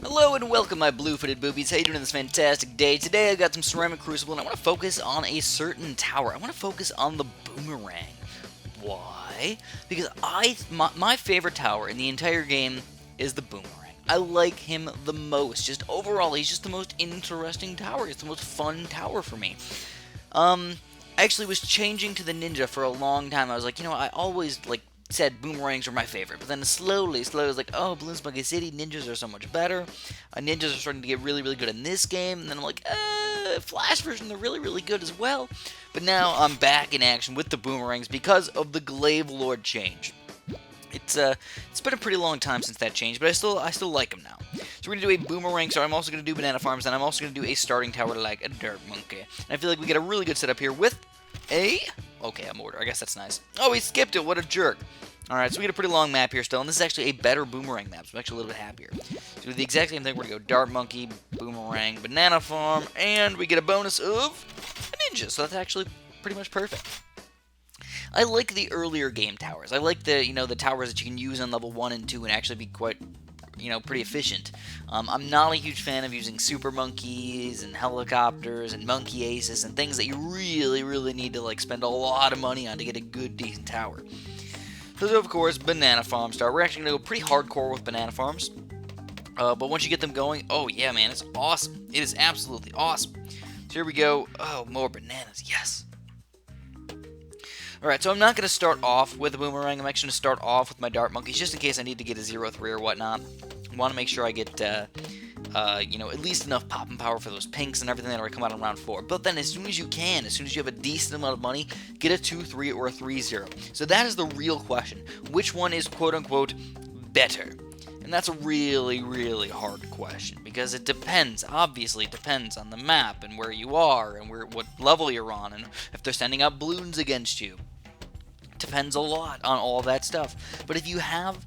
Hello and welcome, my blue-footed boobies. How you doing on this fantastic day? Today I got some ceramic crucible and I want to focus on a certain tower. I want to focus on the boomerang. Why? Because my favorite tower in the entire game is the boomerang. I like him the most. Just overall, he's just the most interesting tower. It's the most fun tower for me. I actually was changing to the ninja for a long time. I was like, I always said boomerangs were my favorite, but then slowly, I was like, oh, Bloons Monkey City, ninjas are so much better. Ninjas are starting to get really, really good in this game, and then I'm like, Flash version, they're really, really good as well. But now I'm back in action with the boomerangs because of the Glaive Lord change. It's been a pretty long time since that change, but I still like them now. So we're gonna do a boomerang. So I'm also gonna do banana farms, and I'm also gonna do a starting tower like a dirt monkey. And I feel like we get a really good setup here with a a mortar. I guess that's nice. Oh, he skipped it. What a jerk. Alright, so we get a pretty long map here still, and this is actually a better boomerang map, so I'm actually a little bit happier. So we do the exact same thing. We're going to go Dart Monkey, Boomerang, Banana Farm, and we get a bonus of a Ninja, so that's actually pretty much perfect. I like the earlier game towers. I like the, the towers that you can use on level 1 and 2 and actually be quite, pretty efficient. I'm not a huge fan of using super monkeys and helicopters and monkey aces and things that you really, really need to spend a lot of money on to get a good, decent tower. So, of course, Banana Farm start. We're actually going to go pretty hardcore with Banana Farms. But once you get them going, oh yeah, man, it's awesome. It is absolutely awesome. So here we go. Oh, more bananas. Yes. Alright, so I'm not going to start off with a boomerang. I'm actually going to start off with my dart monkeys, just in case I need to get a 0-3 or whatnot. I want to make sure I get, at least enough popping power for those pinks and everything that are come out in round 4. But then as soon as you have a decent amount of money, get a 2-3 or a 3-0. So that is the real question. Which one is quote-unquote better? And that's a really, really hard question, because it depends, obviously depends on the map and where you are and what level you're on and if they're sending out balloons against you. It depends a lot on all that stuff. But if you have,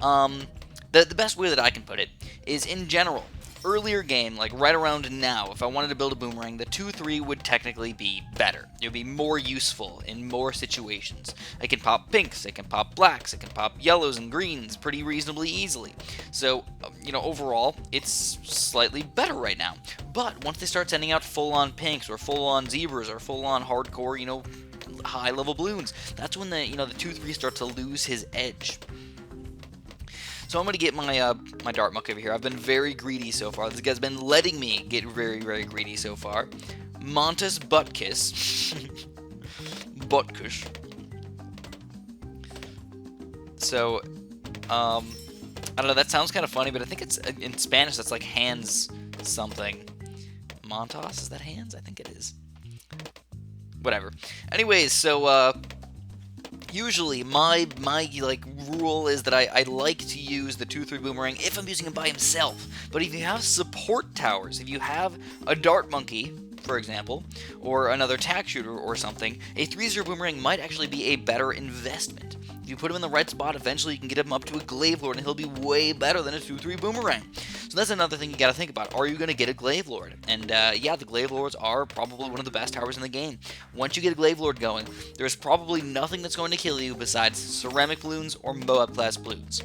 the best way that I can put it is, in general, earlier game, like right around now, if I wanted to build a boomerang, the 2-3 would technically be better. It would be more useful in more situations. It can pop pinks, it can pop blacks, it can pop yellows and greens pretty reasonably easily. So, overall, it's slightly better right now. But once they start sending out full-on pinks or full-on zebras or full-on hardcore, high-level balloons, that's when the 2-3 starts to lose his edge. So I'm going to get my Dart Muck over here. I've been very greedy so far. This guy's been letting me get very, very greedy so far. Montes Buttkiss. Buttkiss. So, I don't know, that sounds kind of funny, but I think it's, in Spanish, that's like hands something. Montas? Is that hands? I think it is. Whatever. Anyways, so, usually, my rule is that I like to use the 2-3 boomerang if I'm using him by himself. But if you have support towers, if you have a dart monkey, for example, or another tack shooter or something, a 3-0 boomerang might actually be a better investment. If you put him in the right spot, eventually you can get him up to a Glaive Lord, and he'll be way better than a 2-3 boomerang. So that's another thing you gotta think about. Are you gonna get a Glaive Lord? And yeah, the Glaive Lords are probably one of the best towers in the game. Once you get a Glaive Lord going, there's probably nothing that's going to kill you besides ceramic balloons or Moab class balloons.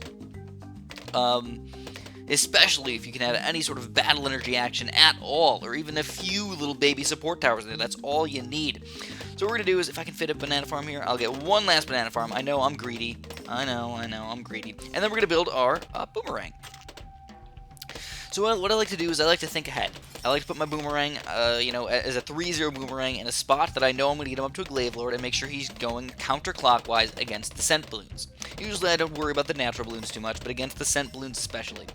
Especially if you can have any sort of battle energy action at all, or even a few little baby support towers there. That's all you need. So what we're going to do is, if I can fit a banana farm here, I'll get one last banana farm. I know I'm greedy. I know, I'm greedy. And then we're going to build our boomerang. So what I like to do is I like to think ahead. I like to put my boomerang, as a 3-0 boomerang in a spot that I know I'm going to get him up to a Glaive Lord and make sure he's going counterclockwise against the scent balloons. Usually I don't worry about the natural balloons too much, but against the scent balloons especially.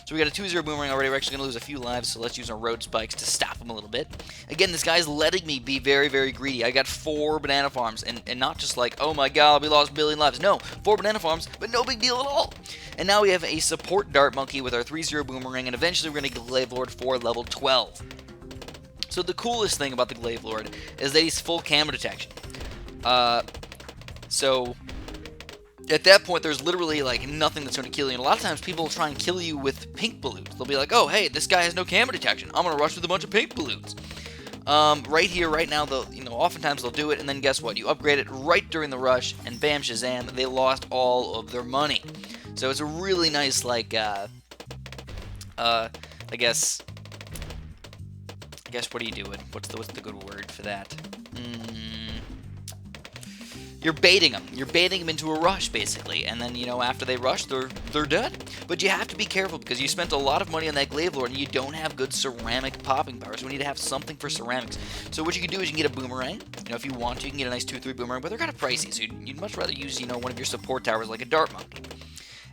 So we got a 2-0 boomerang already. We're actually going to lose a few lives, so let's use our road spikes to stop him a little bit. Again, this guy's letting me be very, very greedy. I got 4 banana farms, and not just like, oh my god, we lost a billion lives. No, 4 banana farms, but no big deal at all. And now we have a support dart monkey with our 3-0 boomerang, and eventually we're going to get Glaive Lord for level 12. So the coolest thing about the Glaive Lord is that he's full camo detection. So at that point, there's literally nothing that's going to kill you. And a lot of times people try and kill you with pink balloons. They'll be like, oh, hey, this guy has no camo detection. I'm going to rush with a bunch of pink balloons. Right here, right now, oftentimes they'll do it, and then guess what? You upgrade it right during the rush, and bam, shazam, they lost all of their money. So it's a really nice, I guess what are you doing? What's the good word for that? You're baiting them. You're baiting them into a rush, basically. And then, you know, after they rush, they're done. But you have to be careful because you spent a lot of money on that Glaive Lord and you don't have good ceramic popping power. So we need to have something for ceramics. So what you can do is you can get a boomerang. You know, if you want to, you can get a nice 2-3 boomerang. But they're kind of pricey. So you'd much rather use, you know, one of your support towers like a dart monkey.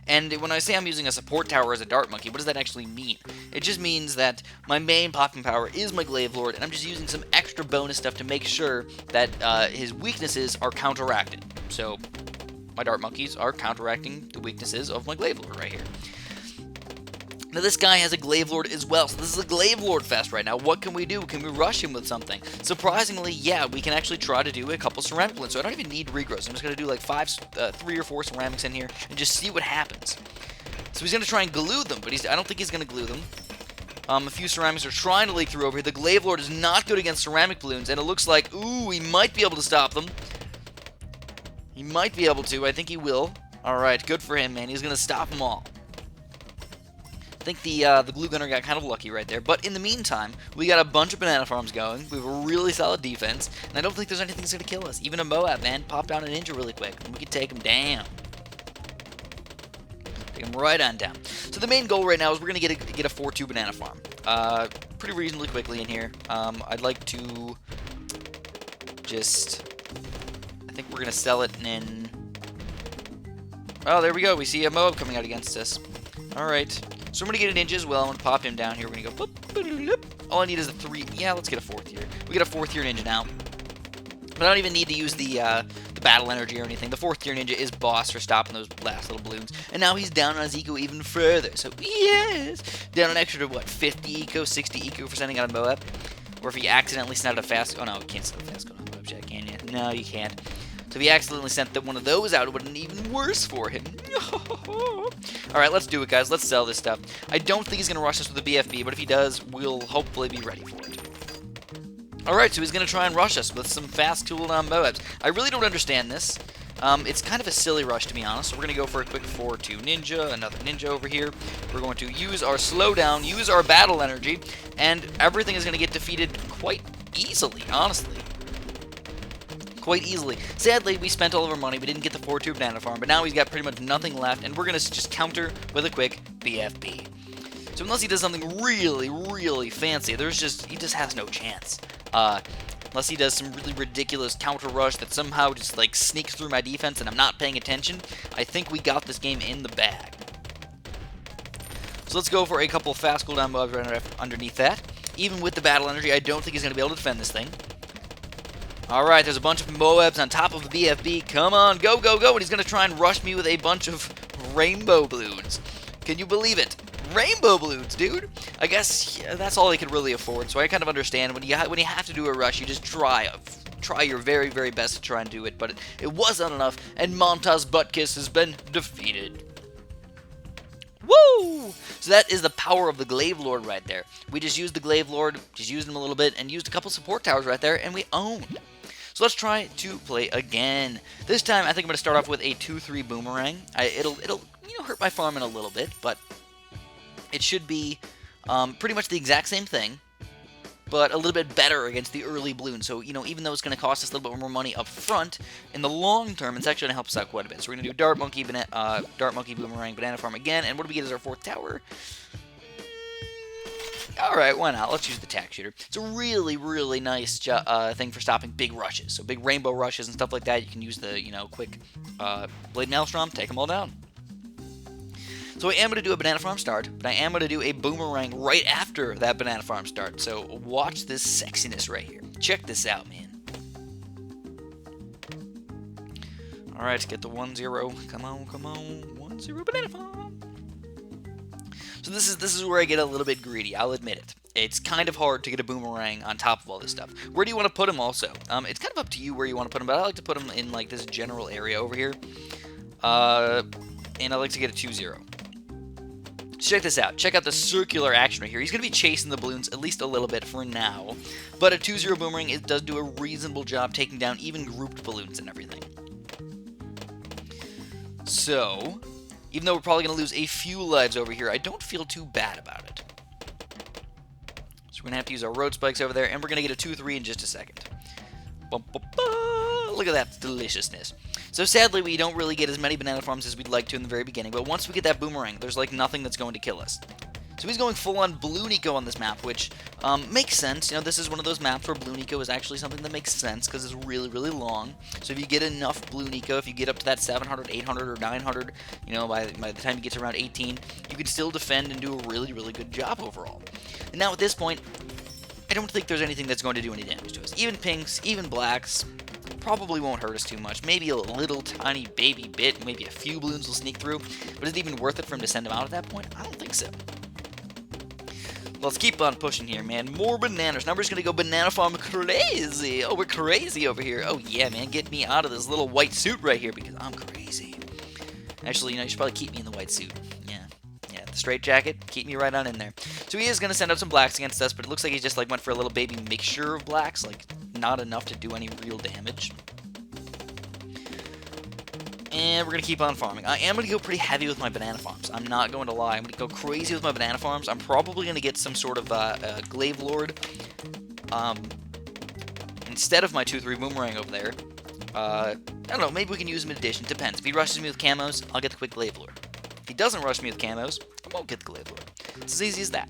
And when I say I'm using a support tower as a dart monkey, what does that actually mean? It just means that my main popping power is my Glaive Lord, and I'm just using some extra bonus stuff to make sure that his weaknesses are counteracted. So my dart monkeys are counteracting the weaknesses of my Glaive Lord right here. Now this guy has a Glaive Lord as well, so this is a Glaive Lord fest right now. What can we do? Can we rush him with something? Surprisingly, yeah, we can actually try to do a couple ceramic balloons, so I don't even need regrowth. I'm just going to do like 3 or 4 ceramics in here and just see what happens. So he's going to try and glue them, but I don't think he's going to glue them. A few ceramics are trying to leak through over here. The Glaive Lord is not good against ceramic balloons, and it looks like, ooh, he might be able to stop them. He might be able to. I think he will. Alright, good for him, man. He's going to stop them all. I think the glue gunner got kind of lucky right there. But in the meantime, we got a bunch of banana farms going. We have a really solid defense. And I don't think there's anything that's going to kill us. Even a Moab, man. Pop down a ninja really quick. And we can take him down. Take him right on down. So the main goal right now is we're going to get a 4-2 banana farm. Pretty reasonably quickly in here. I'd like to just... I think we're going to sell it in... Oh, there we go. We see a Moab coming out against us. Alright. So I'm going to get a ninja as well. I'm going to pop him down here. We're going to go... Boop, boop, boop. All I need is a 3... Yeah, let's get a 4th tier. We get a 4th tier ninja now. But I don't even need to use the battle energy or anything. The 4th tier ninja is boss for stopping those last little balloons. And now he's down on his eco even further. So, yes! Down an extra to, what, 50 eco, 60 eco for sending out a Moab? Or if he accidentally sent out a fast... Oh, no, you can't send a fast code on Moab chat, can you? No, you can't. So if he accidentally sent one of those out, it would have been even worse for him. Alright, let's do it, guys. Let's sell this stuff. I don't think he's going to rush us with a BFB, but if he does, we'll hopefully be ready for it. Alright, so he's going to try and rush us with some fast cooldown Moabs. I really don't understand this. It's kind of a silly rush, to be honest. So we're going to go for a quick 4-2 ninja, another ninja over here. We're going to use our slowdown, use our battle energy, and everything is going to get defeated quite easily, honestly. Quite easily. Sadly, we spent all of our money. We didn't get the 4-2 banana farm, but now he's got pretty much nothing left, and we're going to just counter with a quick BFB. So unless he does something really, really fancy, he just has no chance. Unless he does some really ridiculous counter rush that somehow just like sneaks through my defense and I'm not paying attention, I think we got this game in the bag. So let's go for a couple fast cooldown mobs right underneath that. Even with the battle energy, I don't think he's going to be able to defend this thing. Alright, there's a bunch of Moabs on top of the BFB. Come on, go, go, go. And he's going to try and rush me with a bunch of rainbow balloons. Can you believe it? Rainbow balloons, dude. I guess that's all he could really afford. So I kind of understand when you have to do a rush, you just try your very, very best to try and do it. But it wasn't enough, and Monta's Buttkiss has been defeated. Woo! So that is the power of the Glaive Lord right there. We just used the Glaive Lord, just used him a little bit, and used a couple support towers right there, and we owned. So let's try to play again. This time, I think I'm going to start off with a 2-3 boomerang. It'll hurt my farming a little bit, but it should be pretty much the exact same thing, but a little bit better against the early balloon. So, even though it's going to cost us a little bit more money up front, in the long term, it's actually going to help us out quite a bit. So we're going to do Dart Monkey, Boomerang, Banana Farm again, and what do we get as our 4th tower? Alright, why not? Let's use the Tack Shooter. It's a really, really nice thing for stopping big rushes. So big rainbow rushes and stuff like that, you can use the, quick Blade Maelstrom, take them all down. So I am going to do a Banana Farm start, but I am going to do a Boomerang right after that Banana Farm start. So watch this sexiness right here. Check this out, man. Alright, get the 1-0. Come on, come on. 1-0 Banana Farm. So this is where I get a little bit greedy, I'll admit it. It's kind of hard to get a Boomerang on top of all this stuff. Where do you want to put him also? It's kind of up to you where you want to put him, but I like to put him in like this general area over here. And I like to get a 2-0. Check this out. Check out the circular action right here. He's going to be chasing the balloons at least a little bit for now. But a 2-0 Boomerang, it does do a reasonable job taking down even grouped balloons and everything. So, Even though we're probably going to lose a few lives over here, I don't feel too bad about it. So we're going to have to use our road spikes over there, and we're going to get a 2-3 in just a second. Bum, bum, bum. Look at that deliciousness. So sadly, we don't really get as many banana farms as we'd like to in the very beginning, but once we get that boomerang, there's like nothing that's going to kill us. So he's going full-on Bloon Eco on this map, which makes sense. You know, this is one of those maps where Bloon Eco is actually something that makes sense because it's really, really long. So if you get enough Bloon Eco, if you get up to that 700, 800, or 900, you know, by the time you get to around 18, you can still defend and do a really, really good job overall. And now at this point, I don't think there's anything that's going to do any damage to us. Even pinks, even blacks, probably won't hurt us too much. Maybe a little tiny baby bit, maybe a few balloons will sneak through, but is it even worth it for him to send them out at that point? I don't think so. Let's keep on pushing here, man. More bananas. Now we're just going to go banana farm crazy. Oh, we're crazy over here. Oh, yeah, man. Get me out of this little white suit right here because I'm crazy. Actually, you know, you should probably keep me in the white suit. Yeah. Yeah, the straight jacket. Keep me right on in there. So he is going to send out some blacks against us, but it looks like he just, like, went for a little baby mixture of blacks. Like, not enough to do any real damage. And we're going to keep on farming. I am going to go pretty heavy with my banana farms. I'm not going to lie. I'm going to go crazy with my banana farms. I'm probably going to get some sort of Glaive Lord instead of my 2-3 Boomerang over there. I don't know. Maybe we can use him in addition. Depends. If he rushes me with camos, I'll get the quick Glaive Lord. If he doesn't rush me with camos, I won't get the Glaive Lord. It's as easy as that.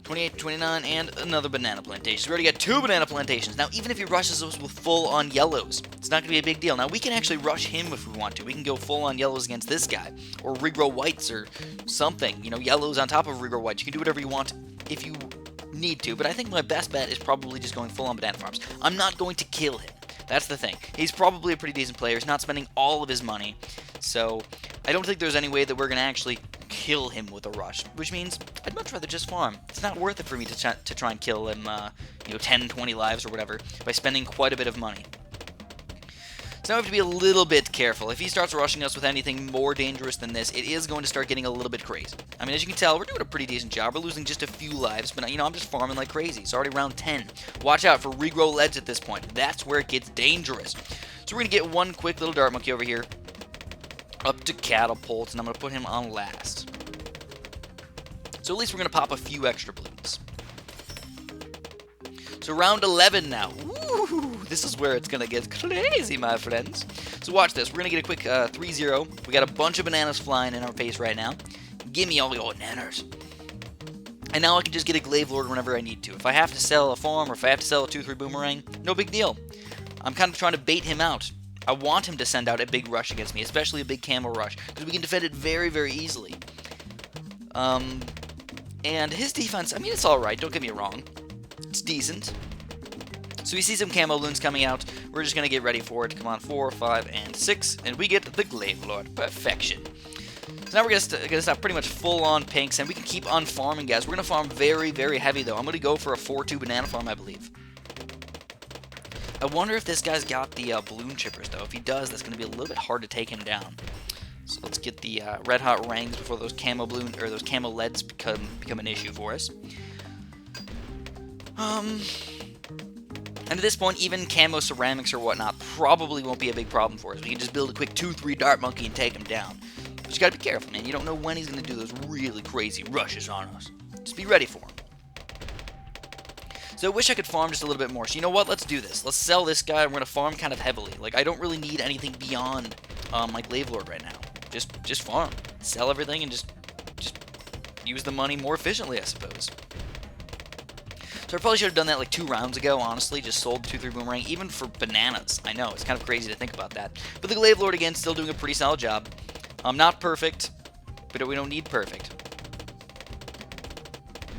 28, 29, and another banana plantation. We already got 2 banana plantations. Now, even if he rushes us with full-on yellows, it's not going to be a big deal. Now, we can actually rush him if we want to. We can go full-on yellows against this guy, or regrow whites, or something. You know, yellows on top of regrow whites. You can do whatever you want if you need to, but I think my best bet is probably just going full-on banana farms. I'm not going to kill him. That's the thing. He's probably a pretty decent player. He's not spending all of his money, so I don't think there's any way that we're going to actually kill him with a rush, which means I'd much rather just farm. It's not worth it for me to try and kill him, you know, 10, 20 lives or whatever, by spending quite a bit of money. So now we have to be a little bit careful. If he starts rushing us with anything more dangerous than this, it is going to start getting a little bit crazy. I mean, as you can tell, we're doing a pretty decent job. We're losing just a few lives, but, you know, I'm just farming like crazy. It's already round 10. Watch out for regrow leads at this point. That's where it gets dangerous. So we're going to get one quick little dart monkey over here up to catapults, and I'm going to put him on last. So at least we're going to pop a few extra balloons. So round 11 now. Woo! This is where it's going to get crazy, my friends. So watch this. We're going to get a quick 3-0. We got a bunch of bananas flying in our face right now. Give me all your bananas. And now I can just get a Glaive Lord whenever I need to. If I have to sell a farm or if I have to sell a 2-3 Boomerang, no big deal. I'm kind of trying to bait him out. I want him to send out a big rush against me, especially a big camo rush, because we can defend it very, very easily. And his defense, I mean, it's alright, don't get me wrong. It's decent. So we see some camo loons coming out. We're just going to get ready for it. Come on, 4, 5, and 6, and we get the Glaive Lord. Perfection. So now we're going to stop pretty much full-on pinks, and we can keep on farming, guys. We're going to farm very, very heavy, though. I'm going to go for a 4-2 banana farm, I believe. I wonder if this guy's got the balloon chippers, though. If he does, that's going to be a little bit hard to take him down. So let's get the red hot rangs before those camo balloon or those camo leads become an issue for us. And at this point, even camo ceramics or whatnot probably won't be a big problem for us. We can just build a quick 2-3 dart monkey and take him down. But you gotta be careful, man. You don't know when he's gonna do those really crazy rushes on us. Just be ready for him. So I wish I could farm just a little bit more. So you know what? Let's do this. Let's sell this guy. We're gonna farm kind of heavily. Like, I don't really need anything beyond my Glaive Lord right now. Just farm. Sell everything and just use the money more efficiently, I suppose. So I probably should have done that like 2 rounds ago, honestly. Just sold the 2-3 Boomerang, even for bananas. I know, it's kind of crazy to think about that. But the Glaive Lord, again, still doing a pretty solid job. Not perfect, but we don't need perfect.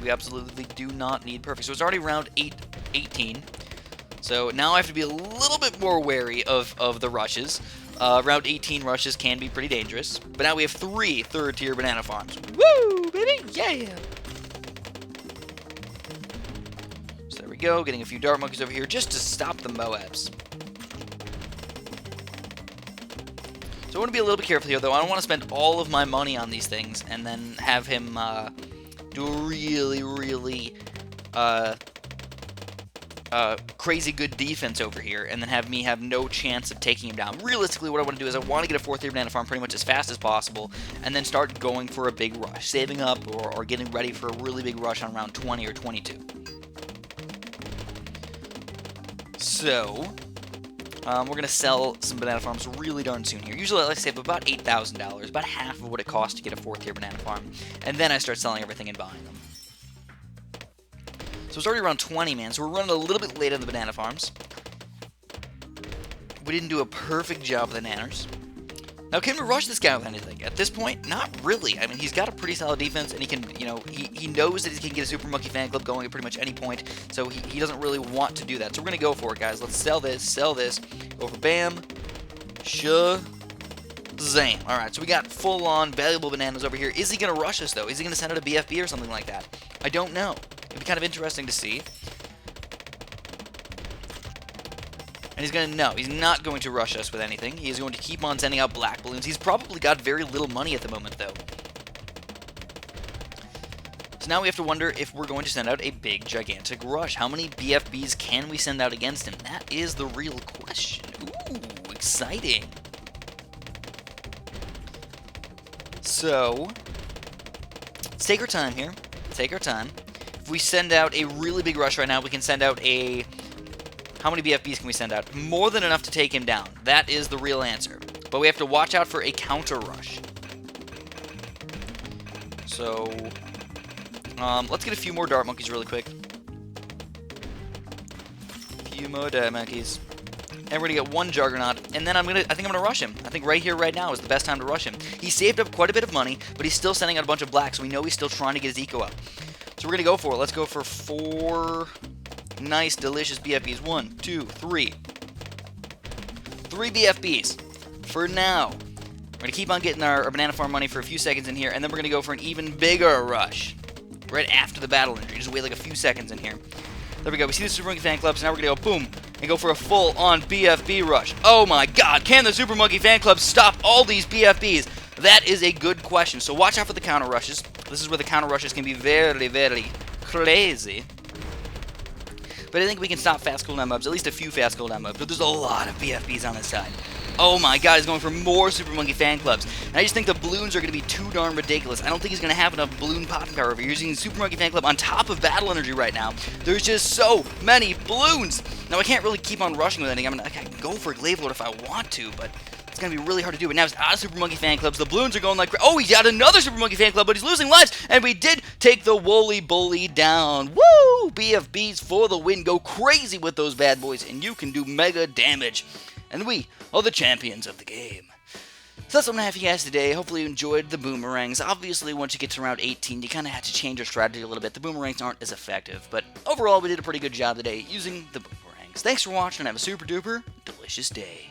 We absolutely do not need perfect. So it's already round 18. So now I have to be a little bit more wary of the rushes. Round 18 rushes can be pretty dangerous. But now we have 3 third-tier banana farms. Woo, baby! Yeah! So there we go. Getting a few dart monkeys over here just to stop the Moabs. So I want to be a little bit careful here, though. I don't want to spend all of my money on these things and then have him do a really, really crazy good defense over here, and then have me have no chance of taking him down. Realistically, what I want to do is I want to get a 4th tier banana farm pretty much as fast as possible, and then start going for a big rush, saving up or getting ready for a really big rush on round 20 or 22. So, we're going to sell some banana farms really darn soon here. Usually I like to save about $8,000, about half of what it costs to get a 4th tier banana farm, and then I start selling everything and buying them. So it's already around 20, man, so we're running a little bit late on the banana farms. We didn't do a perfect job with the nanners. Now, can we rush this guy with anything? At this point, not really. I mean, he's got a pretty solid defense, and he can, you know, he knows that he can get a Super Monkey fan club going at pretty much any point, so he doesn't really want to do that. So we're going to go for it, guys. Let's sell this, go for bam, shazam. Alright, so we got full-on valuable bananas over here. Is he going to rush us, though? Is he going to send out a BFB or something like that? I don't know. It'd be kind of interesting to see. And he's going to, no, he's not going to rush us with anything. He is going to keep on sending out black balloons. He's probably got very little money at the moment, though. So now we have to wonder if we're going to send out a big, gigantic rush. How many BFBs can we send out against him? That is the real question. Ooh, exciting. So, let's take our time here. Take our time. If we send out a really big rush right now, we can send out a... How many BFBs can we send out? More than enough to take him down. That is the real answer. But we have to watch out for a counter rush. So, let's get a few more dart monkeys really quick. A few more dart monkeys. And we're gonna get one Juggernaut, and then I think I'm gonna rush him. I think right here, right now is the best time to rush him. He saved up quite a bit of money, but he's still sending out a bunch of black, so we know he's still trying to get his eco up. So we're gonna go for it. Let's go for 4 nice, delicious BFBs. 1, 2, 3. 3 BFBs for now. We're gonna keep on getting our banana farm money for a few seconds in here, and then we're gonna go for an even bigger rush right after the battle injury. Just wait like a few seconds in here. There we go. We see the Super Monkey fan club, so now we're going to go boom and go for a full-on BFB rush. Oh my god, can the Super Monkey fan club stop all these BFBs? That is a good question. So watch out for the counter rushes. This is where the counter rushes can be very, very crazy. But I think we can stop fast cooldown mobs, at least a few fast cooldown mobs. But there's a lot of BFBs on this side. Oh my god, he's going for more Super Monkey fan clubs. And I just think the balloons are going to be too darn ridiculous. I don't think he's going to have enough balloon popping power over here. Using the Super Monkey fan club on top of battle energy right now. There's just so many balloons. Now I can't really keep on rushing with anything. I can go for a Glaive Lord if I want to, but it's going to be really hard to do. But now he's out of Super Monkey fan clubs. The balloons are going like... Oh, he's got another Super Monkey fan club, but he's losing lives. And we did take the Woolly Bully down. Woo! BFBs for the win. Go crazy with those bad boys, and you can do mega damage. And we are the champions of the game. So that's what I'm going to have for you guys today. Hopefully you enjoyed the boomerangs. Obviously, once you get to round 18, you kind of have to change your strategy a little bit. The boomerangs aren't as effective. But overall, we did a pretty good job today using the boomerangs. Thanks for watching, and have a super duper delicious day.